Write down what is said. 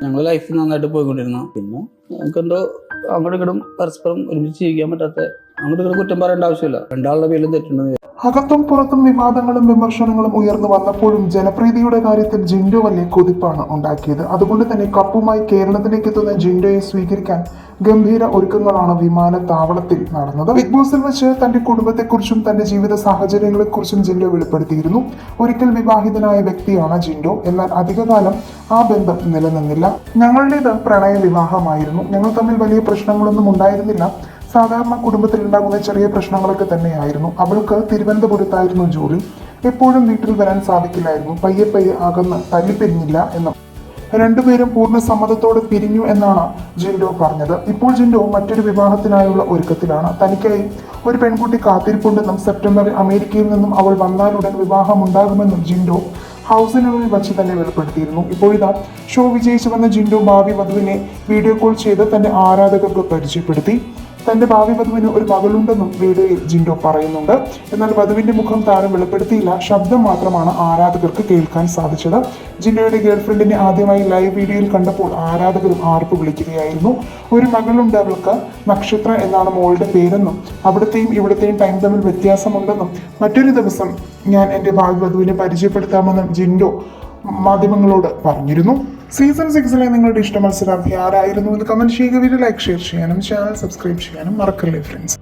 ഞങ്ങൾ ലൈഫ് നന്നായിട്ട് പോയിക്കൊണ്ടിരുന്നു. പിന്നെ നമുക്കെന്തോ അങ്ങോട്ടും ഇങ്ങോട്ടും പരസ്പരം ഒരുമിച്ച് ജീവിക്കാൻ പറ്റാത്ത, അങ്ങോട്ടും ഇങ്ങോട്ടും കുറ്റം പറയേണ്ട ആവശ്യമില്ല. രണ്ടാളുടെ പേരിലും തെറ്റുണ്ടെന്ന്. അകത്തും പുറത്തും വിവാദങ്ങളും വിമർശനങ്ങളും ഉയർന്നു വന്നപ്പോഴും ജനപ്രീതിയുടെ കാര്യത്തിൽ ജിൻഡോ വലിയ കുതിപ്പാണ് ഉണ്ടാക്കിയത്. അതുകൊണ്ട് തന്നെ കപ്പുമായി കേരളത്തിലേക്ക് എത്തുന്ന ജിൻഡോയെ സ്വീകരിക്കാൻ ഗംഭീര ഒരുക്കങ്ങളാണ് വിമാനത്താവളത്തിൽ നടന്നത്. ബിഗ് ബോസിൽ വെച്ച് തന്റെ കുടുംബത്തെക്കുറിച്ചും തന്റെ ജീവിത സാഹചര്യങ്ങളെക്കുറിച്ചും ജിൻഡോ വെളിപ്പെടുത്തിയിരുന്നു. ഒരിക്കൽ വിവാഹിതനായ വ്യക്തിയാണ് ജിൻഡോ. എന്നാൽ അധികകാലം ആ ബന്ധം നിലനിന്നില്ല. ഞങ്ങളുടേത് പ്രണയ വിവാഹമായിരുന്നു. ഞങ്ങൾ തമ്മിൽ വലിയ പ്രശ്നങ്ങളൊന്നും ഉണ്ടായിരുന്നില്ല. സാധാരണ കുടുംബത്തിൽ ഉണ്ടാകുന്ന ചെറിയ പ്രശ്നങ്ങളൊക്കെ തന്നെയായിരുന്നു. അവൾക്ക് തിരുവനന്തപുരത്തായിരുന്നു ജോലി. എപ്പോഴും വീട്ടിൽ വരാൻ സാധിക്കില്ലായിരുന്നു. പയ്യെ പയ്യെ അകന്ന് തല്ലിപ്പിരിഞ്ഞില്ല എന്നും രണ്ടുപേരും പൂർണ്ണ സമ്മതത്തോടെ പിരിഞ്ഞു എന്നാണ് ജിൻഡോ പറഞ്ഞത്. ഇപ്പോൾ ജിൻഡോ മറ്റൊരു വിവാഹത്തിനായുള്ള ഒരുക്കത്തിലാണ്. തനിക്കായി ഒരു പെൺകുട്ടി കാത്തിരിപ്പുണ്ടെന്നും സെപ്റ്റംബറിൽ അമേരിക്കയിൽ നിന്നും അവൾ വന്നാലുടൻ വിവാഹം ഉണ്ടാകുമെന്നും ജിൻഡോ ഹൗസിനുള്ളിൽ വച്ച് തന്നെ വെളിപ്പെടുത്തിയിരുന്നു. ഇപ്പോഴിതാ ഷോ വിജയിച്ചു വന്ന ജിൻഡോ ഭാവി വധുവിനെ വീഡിയോ കോൾ ചെയ്ത് തന്റെ ആരാധകർക്ക് പരിചയപ്പെടുത്തി. തന്റെ ഭാവി വധുവിന് ഒരു മകളുണ്ടെന്നും വീഡിയോയിൽ ജിൻഡോ പറയുന്നുണ്ട്. എന്നാൽ വധുവിന്റെ മുഖം താരം വെളിപ്പെടുത്തിയില്ല. ശബ്ദം മാത്രമാണ് ആരാധകർക്ക് കേൾക്കാൻ സാധിച്ചത്. ജിൻഡോയുടെ ഗേൾഫ്രണ്ടിനെ ആദ്യമായി ലൈവ് വീഡിയോയിൽ കണ്ടപ്പോൾ ആരാധകരും ആർപ്പ് വിളിക്കുകയായിരുന്നു. ഒരു മകളുണ്ട് അവൾക്ക്, നക്ഷത്ര എന്നാണ് മോളുടെ പേരെന്നും അവിടത്തെയും ഇവിടത്തെയും ടൈം തമ്മിൽ വ്യത്യാസമുണ്ടെന്നും മറ്റൊരു ദിവസം ഞാൻ എൻ്റെ ഭാവി വധുവിനെ പരിചയപ്പെടുത്താമെന്നും ജിൻഡോ മാധ്യമങ്ങളോട് പറഞ്ഞിരുന്നു. സീസൺ 6 നിങ്ങളുടെ ഇഷ്ട മത്സരാർത്ഥി ആരായിരുന്നു എന്ന് കമന്റ് ചെയ്യുക. വീഡിയോ ലൈക്ക്, ഷെയർ ചെയ്യാനും ചാനൽ സബ്സ്ക്രൈബ് ചെയ്യാനും മറക്കല്ലേ ഫ്രണ്ട്സ്.